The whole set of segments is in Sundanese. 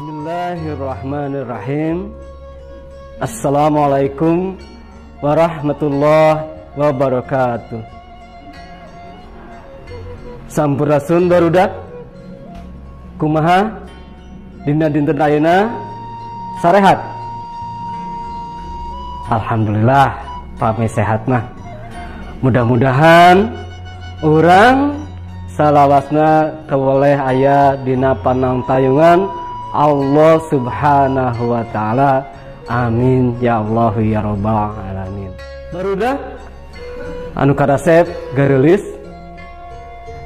Bismillahirrahmanirrahim. Assalamualaikum warahmatullahi wabarakatuh. Sampurasun barudak kumaha dina dinten ayeuna sarehat. Alhamdulillah pami sehat mah. Mudah-mudahan urang salawasna teweleh aya dina panangtayungan Allah subhanahu wa ta'ala. Amin ya Allah ya rabbal alamin. Barudak anu karasep garelis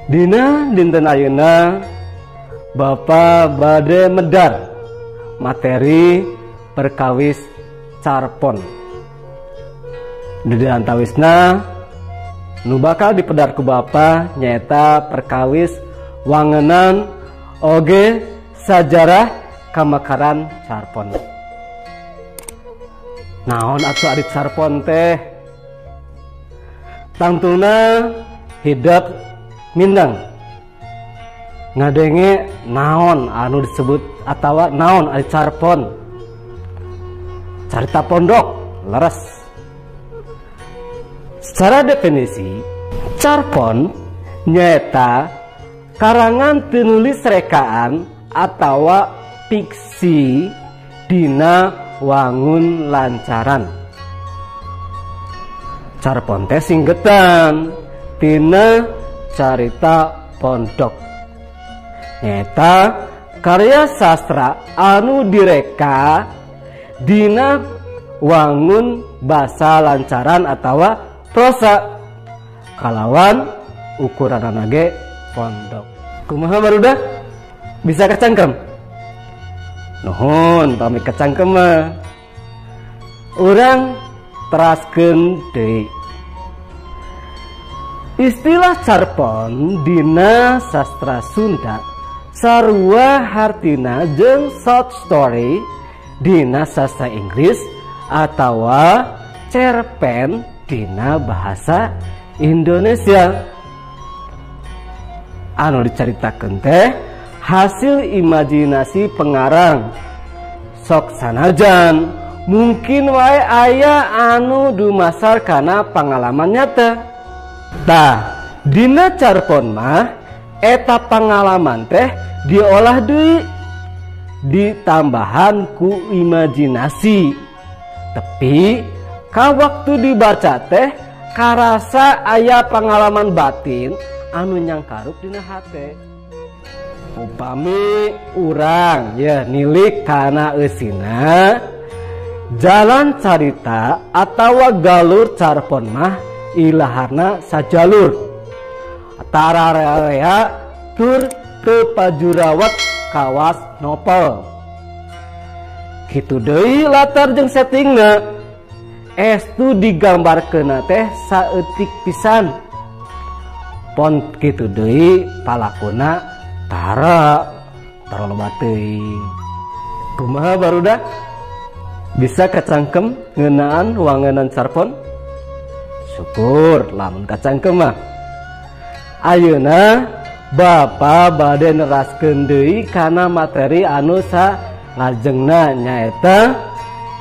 dina dinten ayeuna Bapa bade medar materi perkawis carpon. Di antawisna nu bakal dipedar ku Bapa nyaeta perkawis wangenan oge sajarah kamakaran carpon. Naon atuh ari carpon teh? Tangtuna hidup mindeng ngadenge naon anu disebut atawa naon ari carpon. Carita pondok leres. Secara definisi carpon nyaeta karangan tinulis rekaan atawa fiksi dina wangun lancaran. Carpon teh singgetan tina carita pondok. Nyata karya sastra anu direka dina wangun basa lancaran atawa prosa kalawan ukuran ge pondok. Kumaha barudak? Bisa kecangkem? Nuhun pami kecangkem mah. Urang teraskeun deui. Istilah carpon dina sastra Sunda sarua hartina jeung short story dina sastra Inggris atawa cerpen dina bahasa Indonesia. Anu dicaritakeun teh hasil imajinasi pengarang. Sok sanajan mungkin wae aya anu dumasar kana pangalaman nyata. Tah, dina carpon mah eta pangalaman teh diolah deui ditambahan ku imajinasi. Tapi ka waktu dibaca teh karasa aya pangalaman batin anu nyangkarup dina hate. Upami urang ya nilik kana eusina jalan carita atawa galur carpon mah ilaharna sajalur tararea tur teu pajurawat kawas novel. Kitu deui latar jeung settingna estu digambarkeun teh saeutik pisan. Pon kitu deui palakuna tara loba teuing. Kumaha barudak? Bisa kacangkem ngeunaan wangenan carpon? Syukur lamun kacangkem mah. Ayeuna Bapa bade neraskeun deui kana materi anu salajengna nyaeta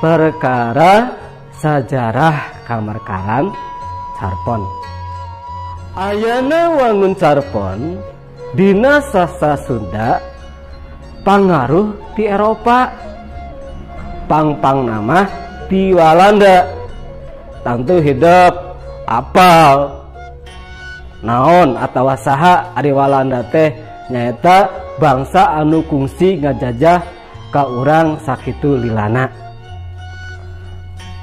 perkara sajarah kamakaran carpon. Ayeuna wangun carpon dina sastra Sunda pangaruh ti Eropa, pang nama ti Walanda. Tantu hidup apal naon atawa saha ari Walanda teh nyaeta bangsa anu kungsi ngajajah ka urang sakitu lilana.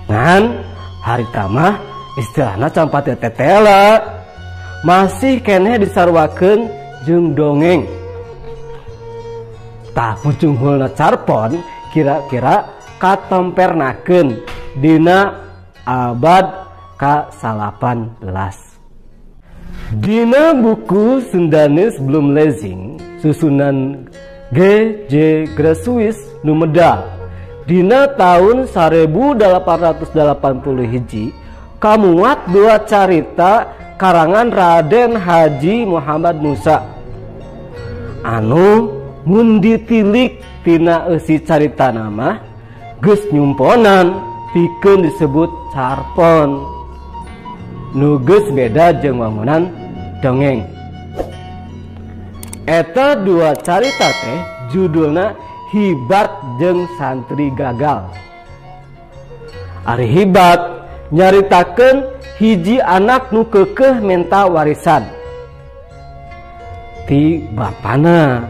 Ngan harita mah istilahna can pati tetela masih keneh disarwakeun jeung dongeng. Tah pucunghulna carpon kira-kira katompernakeun dina abad ka-18. Dina buku Sundanese Bloom Lezing susunan G.J. Grasuis nu medal dina tahun 1880 hiji kamuat dua carita karangan Raden Haji Muhammad Musa anu mun ditilik tina eusi carita nama geus nyumponan pikeun disebut carpon nu geus beda jeung wangunan dongeng. Eta dua carita teh judulna Hibat jeung Santri Gagal. Ari Hibat nyaritakeun hiji anak nu keukeuh menta warisan ti bapana,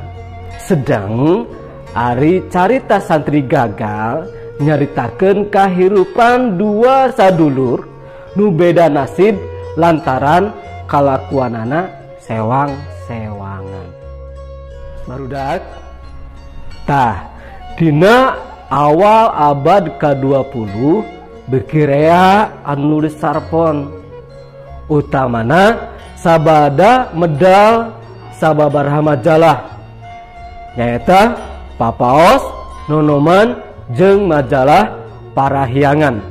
sedang ari carita Santri Gagal nyaritakeun kahirupan dua sadulur nu beda nasib lantaran kalakuanana sewang-sewangan. Barudak tah dina awal abad ke-20 berkirea anu nulis sarpon utamana sabada medal sababaraha majalah nyaeta Papaos, Nonoman jeung majalah Parahyangan.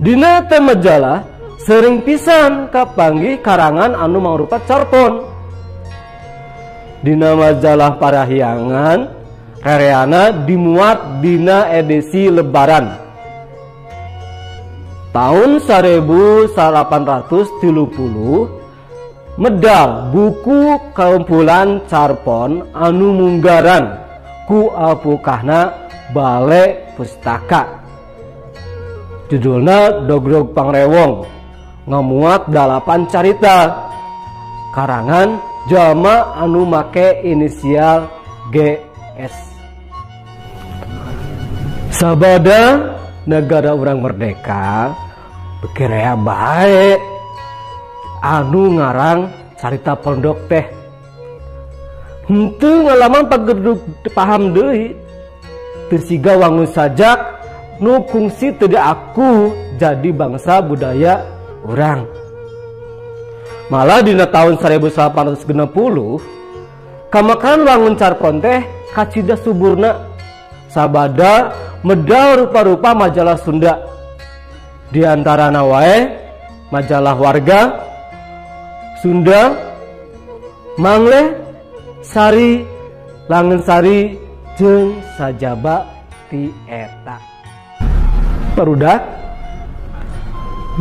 Dina teh majalah sering pisan kapanggih karangan anu mangrupa carpon. Dina majalah Parahyangan rereana dimuat dina edisi lebaran tahun 1830 medal buku kumpulan carpon anu munggaran ku apukahna Bale Pustaka. Judulna Dogrog Pangrewong, ngamuat 8 carita karangan jalma anu make inisial GS. Sabada negara urang merdeka bekerea bae anu ngarang carita pondok teh henteu ngalaman pagedug paham deui teu siga wangun sajak nu kungsi teu aku jadi bangsa budaya urang. Malah dina tahun 1860 kamakan wangun carpon teh kacida suburna sabada medal rupa-rupa majalah Sunda, di antarana wae majalah Warga Sunda, Mangleh, Sari, Langensari jeung sajaba ti eta. Barudak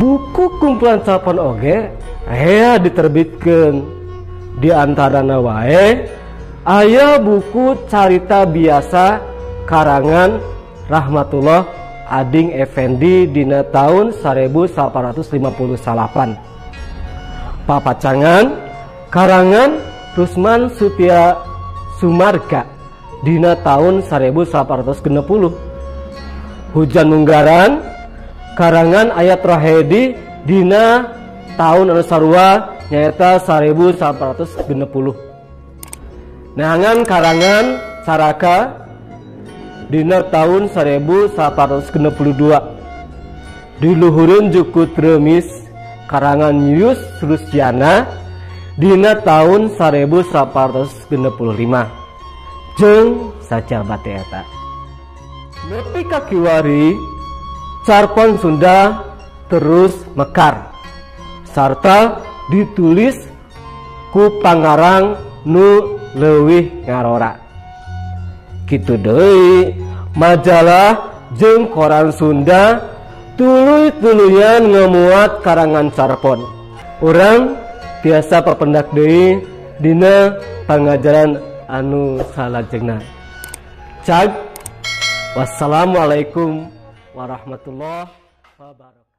buku kumpulan carpon oge aya diterbitkeun, di antarana wae aya buku carita biasa karangan Rahmatullah Ading Effendi dina tahun 1858. Papacangan karangan Rusman Sutia Sumarga dina tahun 1860. Hujan Munggaran karangan Ayat Rohedi dina tahun anu sarua nyaeta 1860. Neangan karangan Caraka dina tahun 1862. Diluhureun Jukut Remis karangan Yus Rusdiana dina tahun 1865 jeung sajabat eta. Nepi ka kiwari carpon Sunda terus mekar sarta ditulis ku pangarang nu leuwih ngarora. Kitu deui majalah jeung koran Sunda tuluy-tuluyan ngamuat karangan carpon. Urang tiasa papendak deui dina pangajaran anu salajengna. Cag wassalamualaikum warahmatullahi wabarakatuh.